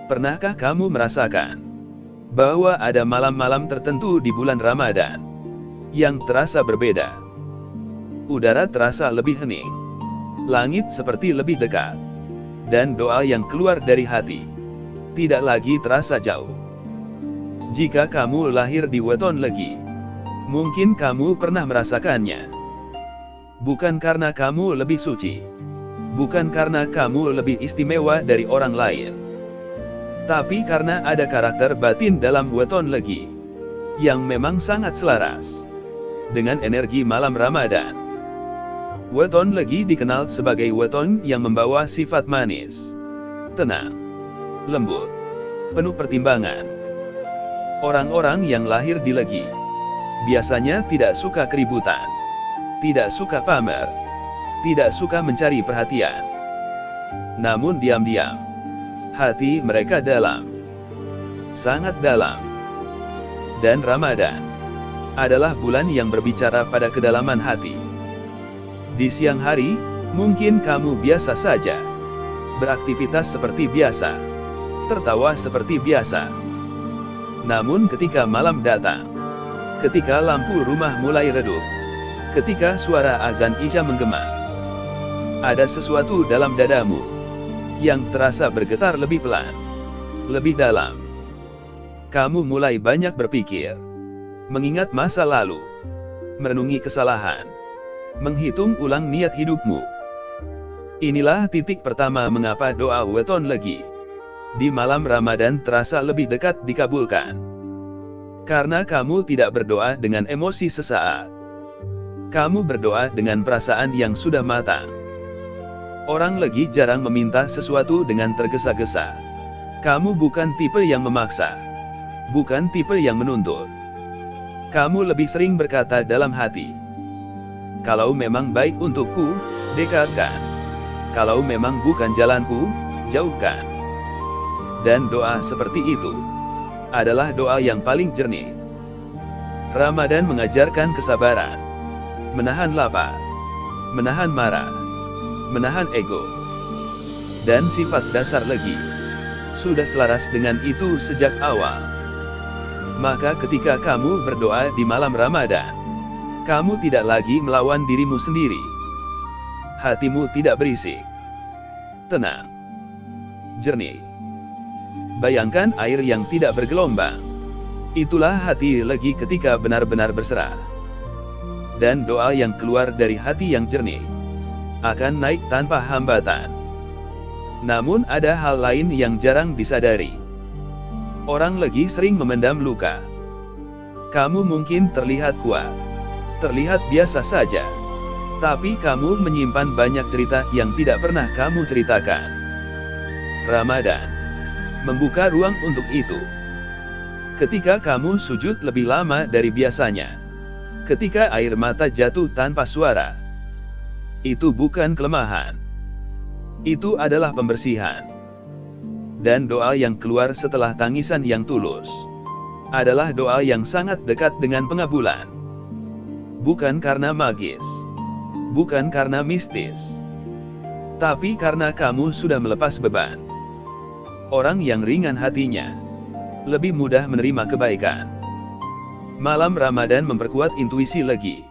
Pernahkah kamu merasakan bahwa ada malam-malam tertentu di bulan Ramadan yang terasa berbeda? Udara terasa lebih hening, langit seperti lebih dekat, dan doa yang keluar dari hati tidak lagi terasa jauh. Jika kamu lahir di weton legi, mungkin kamu pernah merasakannya. Bukan karena kamu lebih suci, bukan karena kamu lebih istimewa dari orang lain, tapi karena ada karakter batin dalam weton legi yang memang sangat selaras dengan energi malam Ramadan. Weton legi dikenal sebagai weton yang membawa sifat manis, tenang, lembut, penuh pertimbangan. Orang-orang yang lahir di legi biasanya tidak suka keributan, tidak suka pamer, tidak suka mencari perhatian. Namun diam-diam, hati mereka dalam, sangat dalam. Dan Ramadan adalah bulan yang berbicara pada kedalaman hati. Di siang hari, mungkin kamu biasa saja, beraktivitas seperti biasa, tertawa seperti biasa. Namun ketika malam datang, ketika lampu rumah mulai redup, ketika suara azan Isya menggema, ada sesuatu dalam dadamu yang terasa bergetar lebih pelan, lebih dalam. Kamu mulai banyak berpikir, mengingat masa lalu, merenungi kesalahan, menghitung ulang niat hidupmu. Inilah titik pertama mengapa doa weton legi di malam Ramadan terasa lebih dekat dikabulkan. Karena kamu tidak berdoa dengan emosi sesaat. Kamu berdoa dengan perasaan yang sudah matang. Orang legi jarang meminta sesuatu dengan tergesa-gesa. Kamu bukan tipe yang memaksa, bukan tipe yang menuntut. Kamu lebih sering berkata dalam hati, kalau memang baik untukku, dekatkan. Kalau memang bukan jalanku, jauhkan. Dan doa seperti itu adalah doa yang paling jernih. Ramadan mengajarkan kesabaran, menahan lapar, menahan marah, menahan ego, dan sifat dasar legi sudah selaras dengan itu sejak awal. Maka ketika kamu berdoa di malam Ramadan, kamu tidak lagi melawan dirimu sendiri. Hatimu tidak berisik, tenang, jernih. Bayangkan air yang tidak bergelombang. Itulah hati legi ketika benar-benar berserah. Dan doa yang keluar dari hati yang jernih akan naik tanpa hambatan. Namun ada hal lain yang jarang disadari. Orang legi sering memendam luka. Kamu mungkin terlihat kuat, terlihat biasa saja, tapi kamu menyimpan banyak cerita yang tidak pernah kamu ceritakan. Ramadan membuka ruang untuk itu. Ketika kamu sujud lebih lama dari biasanya, ketika air mata jatuh tanpa suara, itu bukan kelemahan. Itu adalah pembersihan. Dan doa yang keluar setelah tangisan yang tulus adalah doa yang sangat dekat dengan pengabulan. Bukan karena magis, bukan karena mistis, tapi karena kamu sudah melepas beban. Orang yang ringan hatinya lebih mudah menerima kebaikan. Malam Ramadan memperkuat intuisi legi.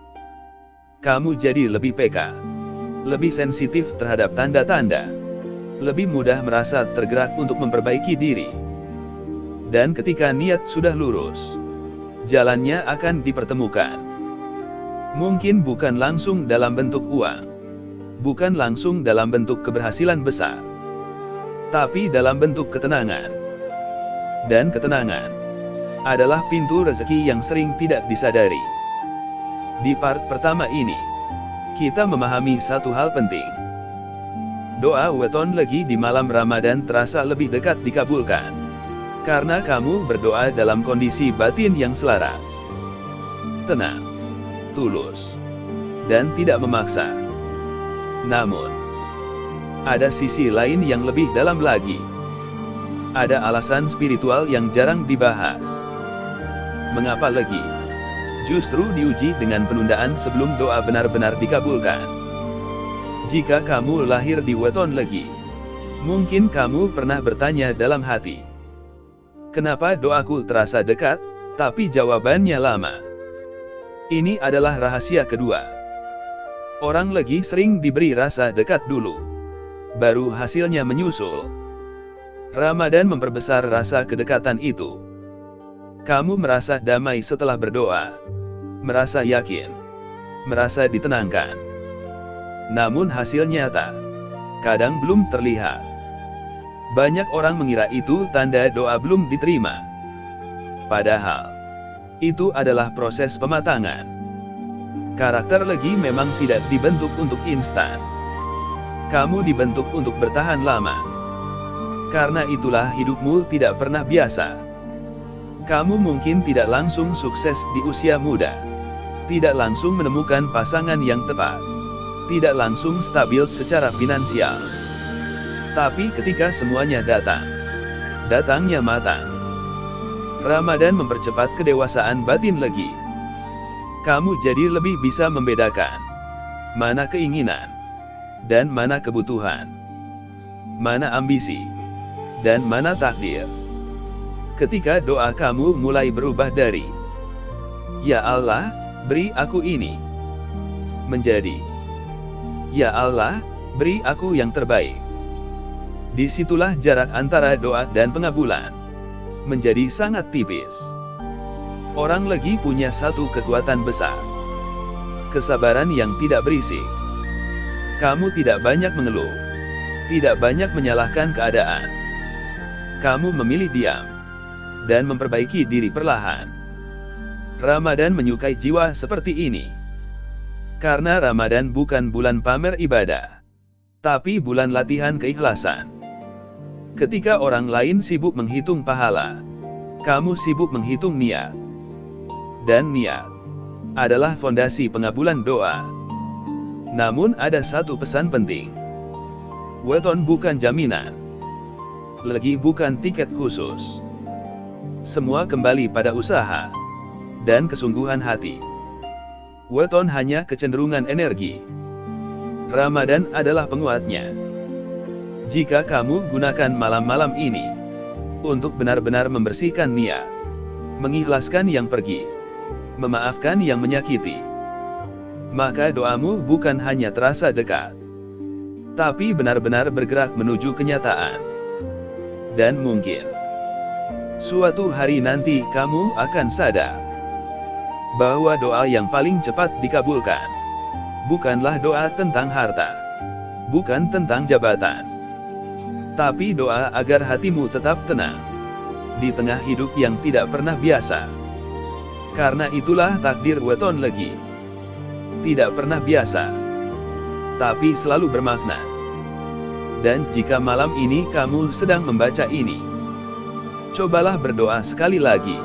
Kamu jadi lebih peka, lebih sensitif terhadap tanda-tanda, lebih mudah merasa tergerak untuk memperbaiki diri. Dan ketika niat sudah lurus, jalannya akan dipertemukan. Mungkin bukan langsung dalam bentuk uang, bukan langsung dalam bentuk keberhasilan besar, tapi dalam bentuk ketenangan. Dan ketenangan adalah pintu rezeki yang sering tidak disadari. Di part pertama ini, kita memahami satu hal penting. Doa weton legi di malam Ramadan terasa lebih dekat dikabulkan, karena kamu berdoa dalam kondisi batin yang selaras, tenang, tulus, dan tidak memaksa. Namun, ada sisi lain yang lebih dalam lagi. Ada alasan spiritual yang jarang dibahas. Mengapa legi justru diuji dengan penundaan sebelum doa benar-benar dikabulkan? Jika kamu lahir di weton legi, Mungkin kamu pernah bertanya dalam hati, kenapa doaku terasa dekat, tapi jawabannya lama? Ini adalah rahasia kedua. Orang lagi sering diberi rasa dekat dulu, baru hasilnya menyusul. Ramadan memperbesar rasa kedekatan itu. Kamu merasa damai setelah berdoa, merasa yakin, merasa ditenangkan. Namun hasil nyata kadang belum terlihat. Banyak orang mengira itu tanda doa belum diterima. Padahal itu adalah proses pematangan. Karakter lagi memang tidak dibentuk untuk instan. Kamu dibentuk untuk bertahan lama. Karena itulah hidupmu tidak pernah biasa. Kamu mungkin tidak langsung sukses di usia muda, tidak langsung menemukan pasangan yang tepat, tidak langsung stabil secara finansial. Tapi ketika semuanya datangnya matang. Ramadan mempercepat kedewasaan batin lagi. Kamu jadi lebih bisa membedakan mana keinginan dan mana kebutuhan, mana ambisi dan mana takdir. Ketika doa kamu mulai berubah dari "Ya Allah, beri aku ini" menjadi "Ya Allah, beri aku yang terbaik." Disitulah jarak antara doa dan pengabulan menjadi sangat tipis. Orang lagi punya satu kekuatan besar, kesabaran yang tidak berisik. Kamu tidak banyak mengeluh, tidak banyak menyalahkan keadaan. Kamu memilih diam dan memperbaiki diri perlahan. Ramadan menyukai jiwa seperti ini. Karena Ramadan bukan bulan pamer ibadah, tapi bulan latihan keikhlasan. Ketika orang lain sibuk menghitung pahala, kamu sibuk menghitung niat. Dan niat adalah fondasi pengabulan doa. Namun ada satu pesan penting. Weton bukan jaminan. Lagi bukan tiket khusus. Semua kembali pada usaha dan kesungguhan hati. Weton hanya kecenderungan energi. Ramadan adalah penguatnya. Jika kamu gunakan malam-malam ini untuk benar-benar membersihkan niat, mengikhlaskan yang pergi, memaafkan yang menyakiti, maka doamu bukan hanya terasa dekat, tapi benar-benar bergerak menuju kenyataan. Dan mungkin suatu hari nanti kamu akan sadar bahwa doa yang paling cepat dikabulkan bukanlah doa tentang harta, bukan tentang jabatan, tapi doa agar hatimu tetap tenang di tengah hidup yang tidak pernah biasa. Karena itulah takdir weton legi. Tidak pernah biasa, tapi selalu bermakna. Dan jika malam ini kamu sedang membaca ini, cobalah berdoa sekali lagi.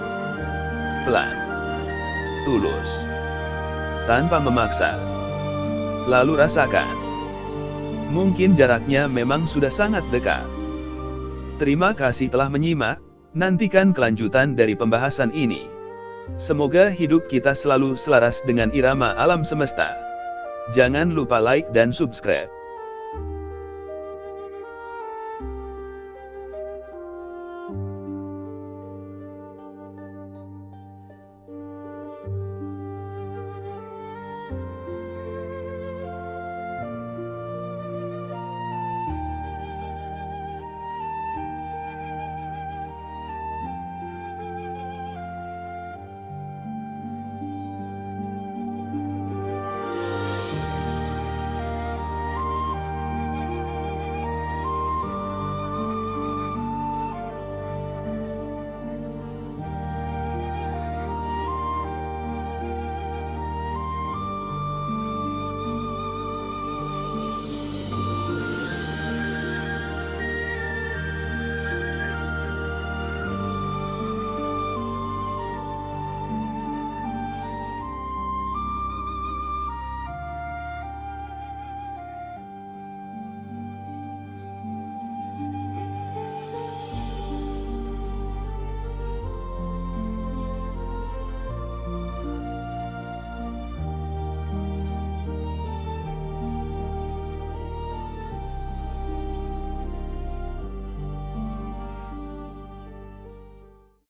Pelan, tulus, tanpa memaksa. Lalu rasakan. Mungkin jaraknya memang sudah sangat dekat. Terima kasih telah menyimak. Nantikan kelanjutan dari pembahasan ini. Semoga hidup kita selalu selaras dengan irama alam semesta. Jangan lupa like dan subscribe.